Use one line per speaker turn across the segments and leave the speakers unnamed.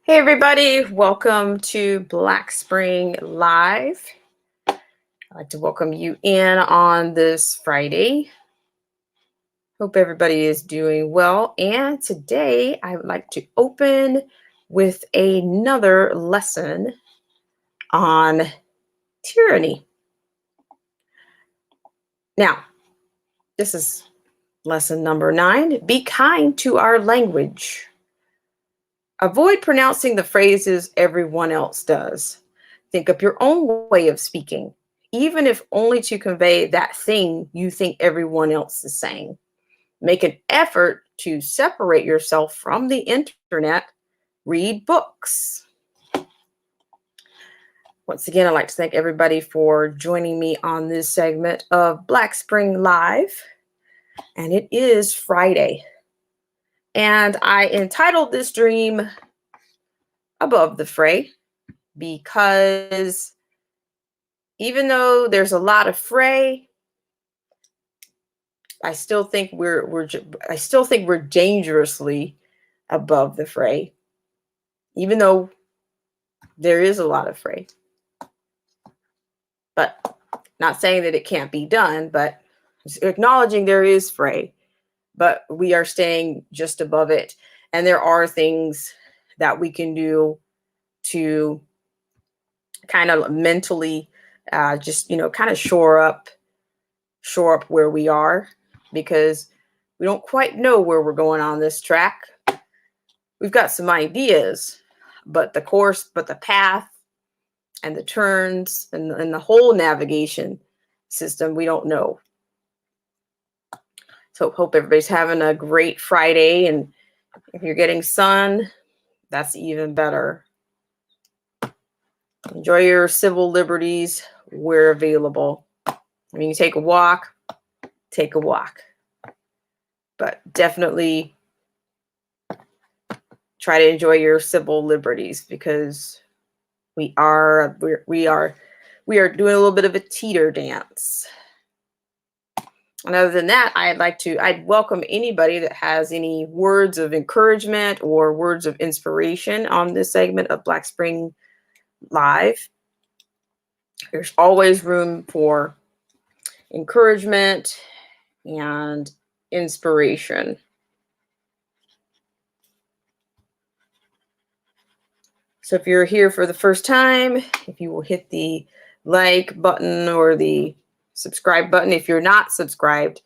Hey everybody, welcome to Black Spring Live. I'd like to welcome you in on this Friday. Hope everybody is doing well. And today I would like to open with another lesson on tyranny. Now, this is lesson number 9. Be kind to our language. Avoid pronouncing the phrases everyone else does. Think up your own way of speaking, even if only to convey that thing you think everyone else is saying. Make an effort to separate yourself from the internet. Read books. Once again, I'd like to thank everybody for joining me on this segment of Black Spring Live. And it is Friday. And I entitled this dream Above the Fray, because even though there's a lot of fray, I still think we're dangerously above the fray, even though there is a lot of fray. But not saying that it can't be done, but acknowledging there is fray, but we are staying just above it. And there are things that we can do to kind of mentally just, kind of shore up where we are, because we don't quite know where we're going on this track. We've got some ideas, but the path and the turns and the whole navigation system, we don't know. So hope everybody's having a great Friday. And if you're getting sun, that's even better. Enjoy your civil liberties where available. I mean, you take a walk, but definitely try to enjoy your civil liberties, because we are doing a little bit of a teeter dance. And other than that, I'd welcome anybody that has any words of encouragement or words of inspiration on this segment of Black Spring Live. There's always room for encouragement and inspiration. So if you're here for the first time, if you will hit the like button or the subscribe button. If you're not subscribed,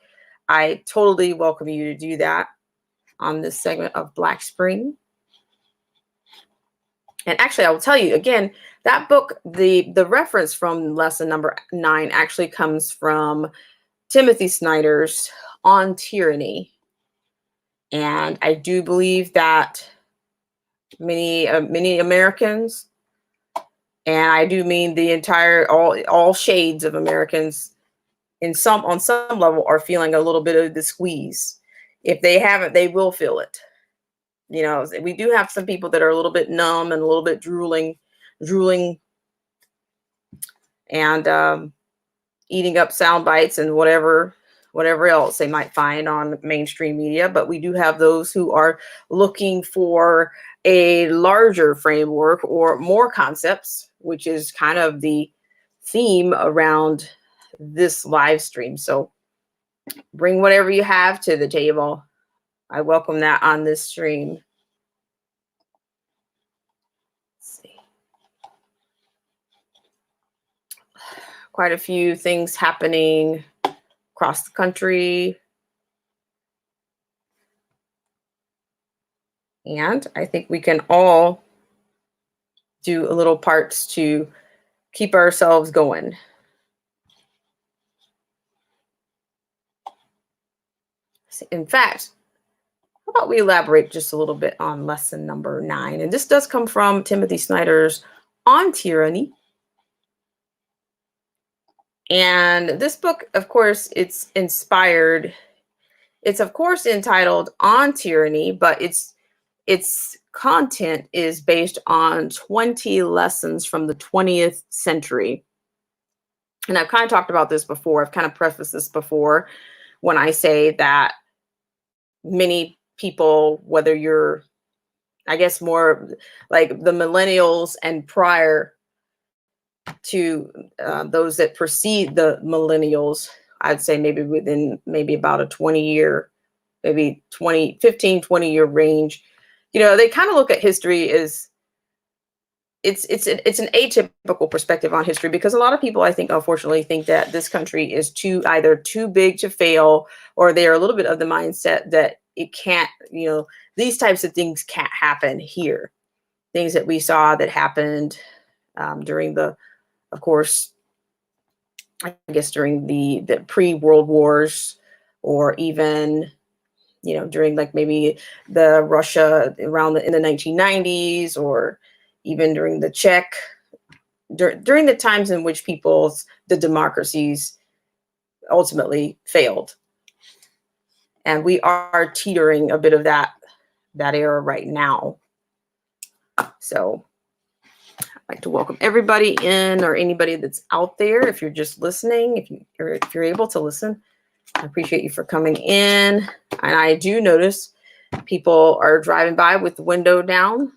I totally welcome you to do that on this segment of Black Spring. And actually, I will tell you again, that book, the reference from lesson number 9 actually comes from Timothy Snyder's On Tyranny. And I do believe that many Americans, and I do mean the entire all shades of Americans, on some level, are feeling a little bit of the squeeze. If they haven't, they will feel it. We do have some people that are a little bit numb and a little bit drooling, and eating up sound bites and whatever else they might find on mainstream media. But we do have those who are looking for a larger framework or more concepts, which is kind of the theme around this live stream. So bring whatever you have to the table. I welcome that on this stream. Let's see. Quite a few things happening across the country. And I think we can all do a little parts to keep ourselves going. In fact, how about we elaborate just a little bit on lesson number 9? And this does come from Timothy Snyder's On Tyranny. And this book, of course, it's inspired. It's, of course, entitled On Tyranny, but its content is based on 20 lessons from the 20th century. And I've kind of talked about this before. I've kind of prefaced this before when I say that many people, whether you're I guess more like the millennials and prior to those that precede the millennials, I'd say maybe within maybe about a 20-year, maybe 20 year range. They kind of look at history as it's an atypical perspective on history, because a lot of people, I think, unfortunately, think that this country is either too big to fail, or they are a little bit of the mindset that it can't, these types of things can't happen here. Things that we saw that happened during of course, I guess during the pre-World Wars, or even during like maybe the Russia in the 1990s, or even during the Czech, during the times in which the democracies ultimately failed. And we are teetering a bit of that era right now. So I'd like to welcome everybody in, or anybody that's out there. If you're just listening, if you're able to listen, I appreciate you for coming in. And I do notice people are driving by with the window down.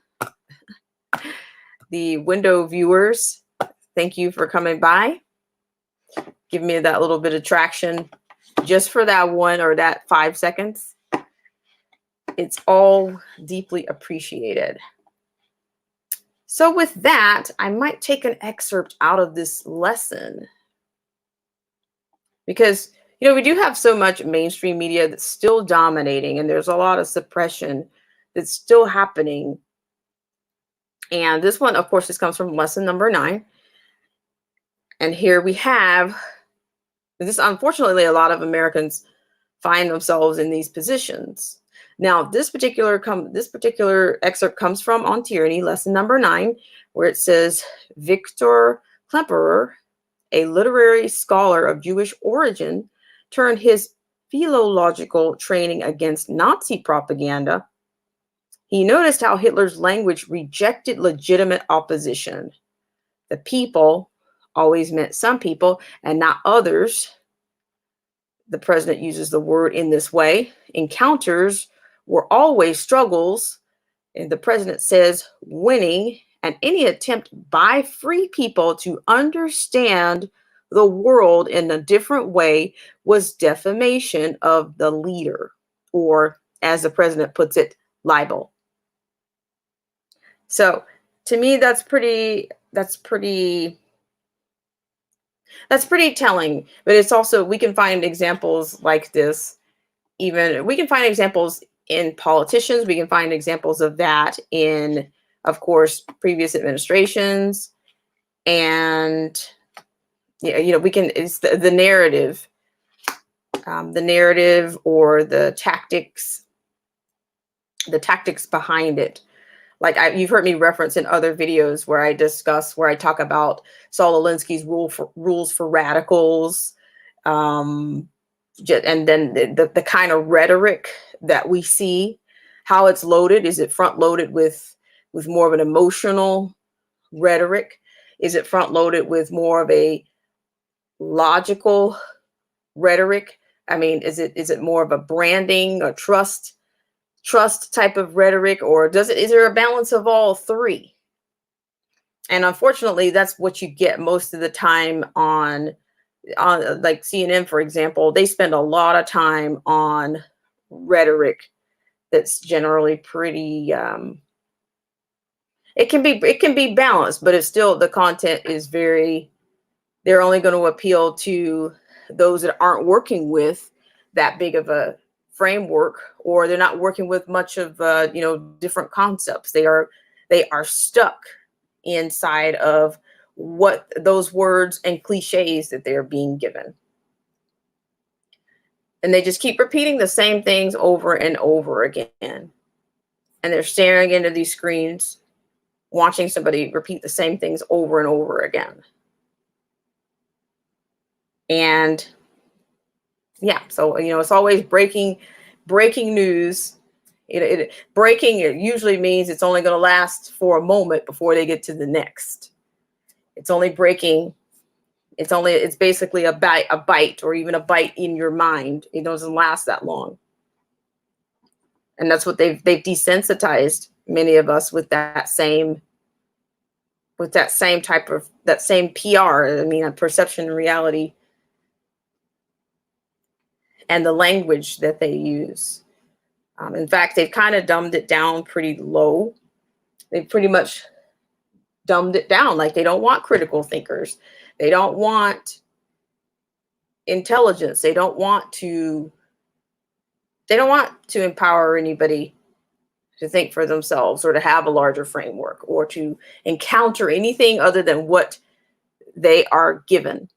The window viewers, thank you for coming by. Give me that little bit of traction just for that 1 or that 5 seconds. It's all deeply appreciated. So with that, I might take an excerpt out of this lesson, because we do have so much mainstream media that's still dominating, and there's a lot of suppression that's still happening. And this one, of course, this comes from lesson number 9. And here we have this. Unfortunately, a lot of Americans find themselves in these positions. Now, this particular excerpt comes from On Tyranny, lesson number 9, where it says, Victor Klemperer, a literary scholar of Jewish origin, turned his philological training against Nazi propaganda. He noticed how Hitler's language rejected legitimate opposition. The people always meant some people and not others. The president uses the word in this way. Encounters were always struggles, and the president says winning, and any attempt by free people to understand the world in a different way was defamation of the leader, or as the president puts it, libel. So to me, that's pretty telling. But it's also, we can find examples like this. Even we can find examples in politicians. We can find examples of that in, of course, previous administrations. And we can, it's the narrative, or the tactics behind it. Like you've heard me reference in other videos where I talk about Saul Alinsky's rules for radicals, and then the kind of rhetoric that we see, how it's loaded. Is it front loaded with more of an emotional rhetoric? Is it front loaded with more of a logical rhetoric? I mean, is it more of a branding or trust type of rhetoric, or is there a balance of all three? And unfortunately, that's what you get most of the time on like CNN, for example. They spend a lot of time on rhetoric that's generally pretty it can be balanced, but it's still, the content is they're only going to appeal to those that aren't working with that big of a framework, or they're not working with much of different concepts. They are stuck inside of what those words and cliches that they're being given, and they just keep repeating the same things over and over again, and they're staring into these screens, watching somebody repeat the same things over and over again. And yeah, so it's always breaking news. Breaking, it usually means it's only going to last for a moment before they get to the next. It's only breaking. It's basically a bite, or even a bite in your mind. It doesn't last that long. And that's what they've desensitized many of us with that same type of, that same PR. I mean, a perception and reality, and the language that they use. In fact, they've kind of dumbed it down pretty low. They've pretty much dumbed it down. Like, they don't want critical thinkers. They don't want intelligence. They don't want to empower anybody to think for themselves, or to have a larger framework, or to encounter anything other than what they are given.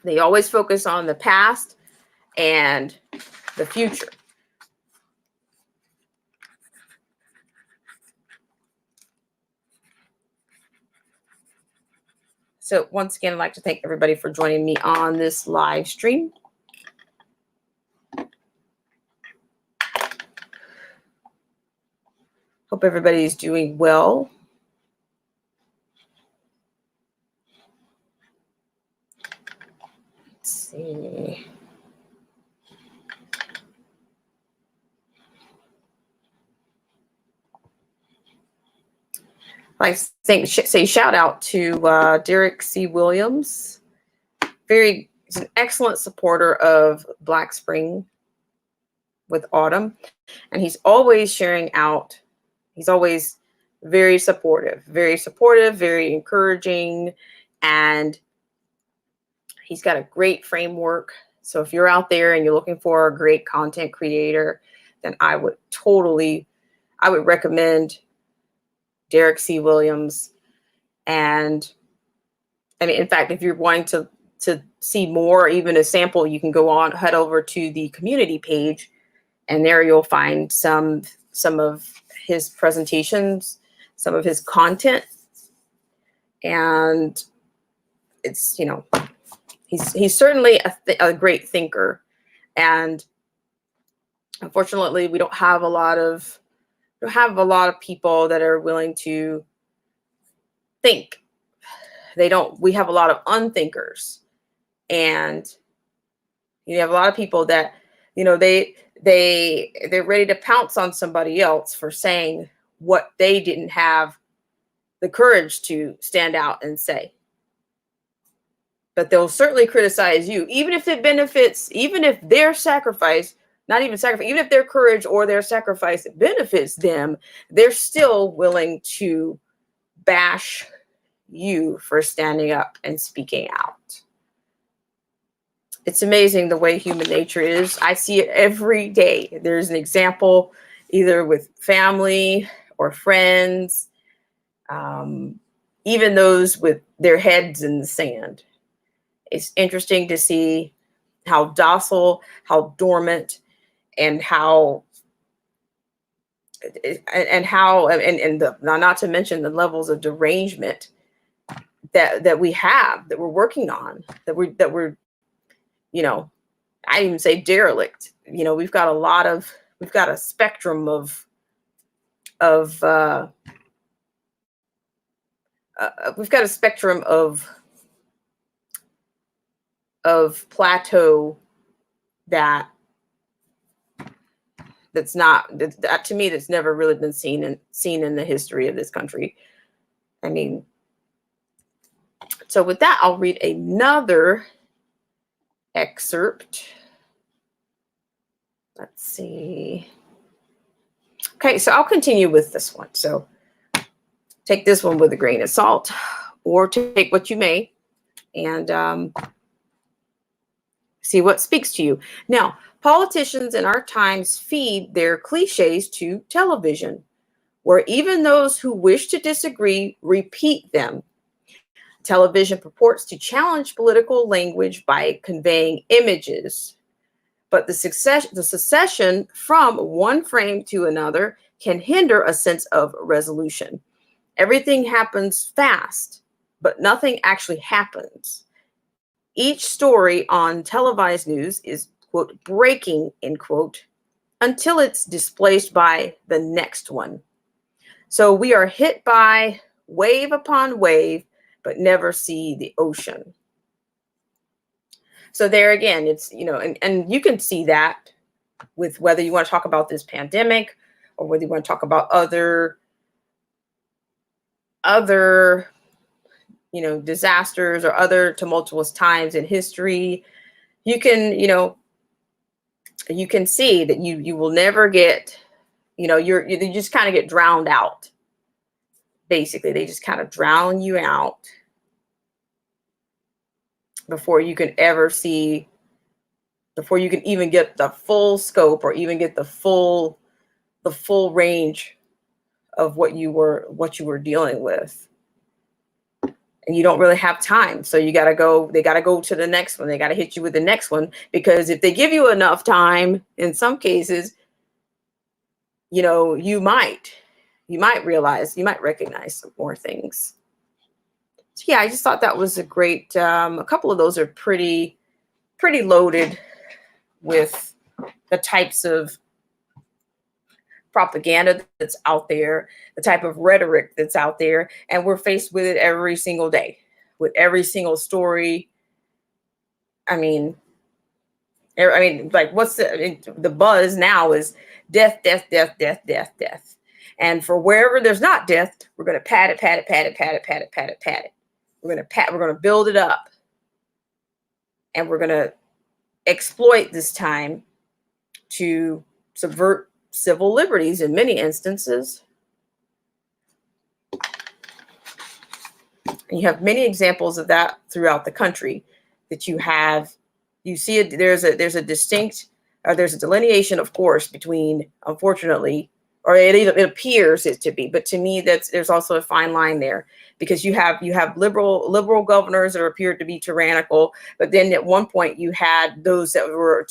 They always focus on the past and the future. So once again, I'd like to thank everybody for joining me on this live stream. Hope everybody's doing well. Let's see. I say shout out to Derek C. Williams. He's an excellent supporter of Black Spring with Autumn, and he's always sharing out. He's always very supportive, very encouraging, and he's got a great framework. So if you're out there and you're looking for a great content creator, then I would recommend Derek C. Williams. And I mean, in fact, if you're wanting to see more, even a sample, you can head over to the community page, and there you'll find some of his presentations, some of his content. And it's, he's certainly a great thinker. And unfortunately, we don't have a lot of people that are willing to think. We have a lot of unthinkers, and you have a lot of people that, they're ready to pounce on somebody else for saying what they didn't have the courage to stand out and say. But they'll certainly criticize you, even if it benefits, even if their sacrifice, not even sacrifice, even if their courage or their sacrifice benefits them, they're still willing to bash you for standing up and speaking out. It's amazing the way human nature is. I see it every day. There's an example either with family or friends, even those with their heads in the sand. It's interesting to see how docile, how dormant, and not to mention the levels of derangement that we have, that we're working on, that we're I even say derelict. We've got a spectrum of plateau that's to me, that's never really been seen in the history of this country. I mean, so with that, I'll read another excerpt. Let's see. Okay, so I'll continue with this one. So take this one with a grain of salt, or take what you may, and see what speaks to you. Now, politicians in our times feed their cliches to television, where even those who wish to disagree repeat them. Television purports to challenge political language by conveying images, but the succession from one frame to another can hinder a sense of resolution. Everything happens fast, but nothing actually happens. Each story on televised news is, quote, breaking, end quote, until it's displaced by the next one. So we are hit by wave upon wave, but never see the ocean. So there again, it's, and you can see that with whether you want to talk about this pandemic or whether you want to talk about other disasters or other tumultuous times in history. You can see that you will never get, you just kind of get drowned out. Basically, they just kind of drown you out before you can even get the full scope or even get the full range of what you were dealing with. And you don't really have time. So they got to go to the next one. They got to hit you with the next one, because if they give you enough time, in some cases, you might recognize some more things. So yeah, I just thought that was a great, a couple of those are pretty loaded with the types of propaganda that's out there, the type of rhetoric that's out there, and we're faced with it every single day, with every single story. I mean, like, what's the buzz now is death, death, death, death, death, death. And for wherever there's not death, we're going to pat it. We're going to build it up, and we're going to exploit this time to subvert civil liberties in many instances. And you have many examples of that throughout the country that you see it. There's a delineation, of course, between, unfortunately, or it appears it to be, but to me, there's also a fine line there, because you have liberal governors that appeared to be tyrannical, but then at one point you had those that were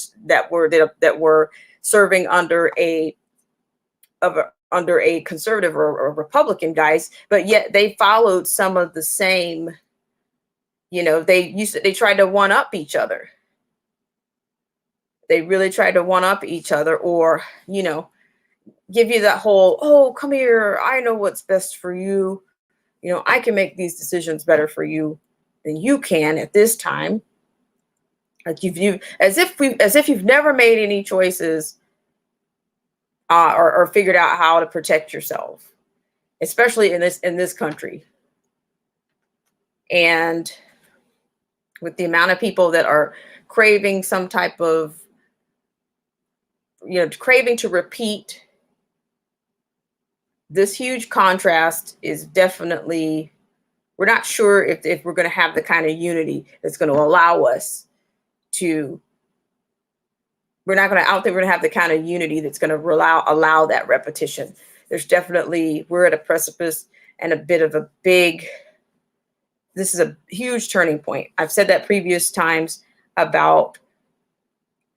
serving under a conservative or a Republican guise, but yet they followed some of the same. They tried to one up each other. They really tried to one up each other, or give you that whole, oh, come here, I know what's best for you. I can make these decisions better for you than you can at this time. Like as if you've never made any choices or figured out how to protect yourself, especially in this country. And with the amount of people that are craving some type of, craving to repeat, this huge contrast is definitely, we're not sure if we're going to have the kind of unity that's going to allow us to, I don't think we're going to have the kind of unity that's going to allow that repetition. We're at a precipice and this is a huge turning point. I've said that previous times about,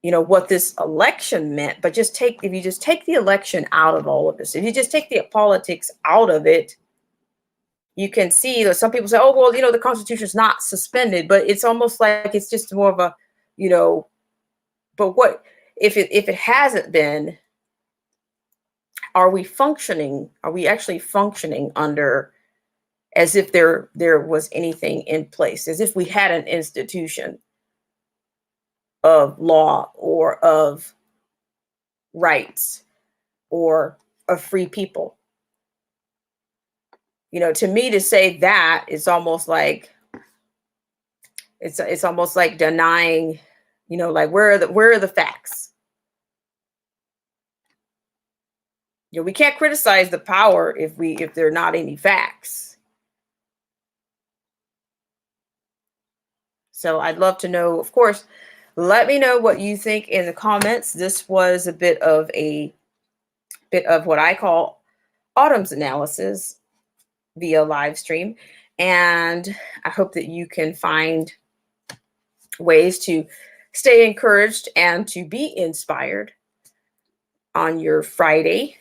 what this election meant, but if you just take the election out of all of this, if you just take the politics out of it, you can see that some people say, oh, well, the Constitution is not suspended, but it's almost like it's just more of a, but what if it hasn't been? Are we actually functioning under, as if there was anything in place, as if we had an institution of law or of rights or of free people? To me, to say that is almost like, it's almost like denying, like, where are the facts? We can't criticize the power if there are not any facts. So I'd love to know, of course, let me know what you think in the comments. This was a bit of what I call Autumn's analysis via live stream. And I hope that you can find ways to stay encouraged and to be inspired on your Friday,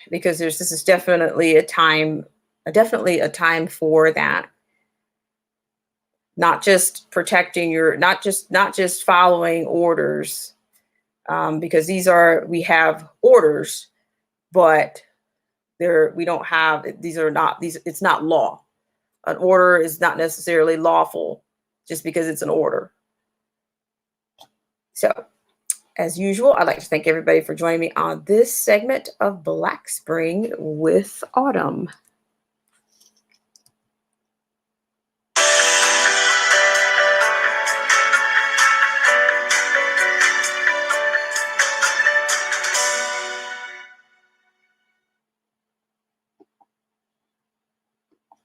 because this is definitely a time for that. Not just protecting not just following orders, because we have orders, but it's not law. An order is not necessarily lawful just because it's an order. So, as usual, I'd like to thank everybody for joining me on this segment of Black Spring with Autumn.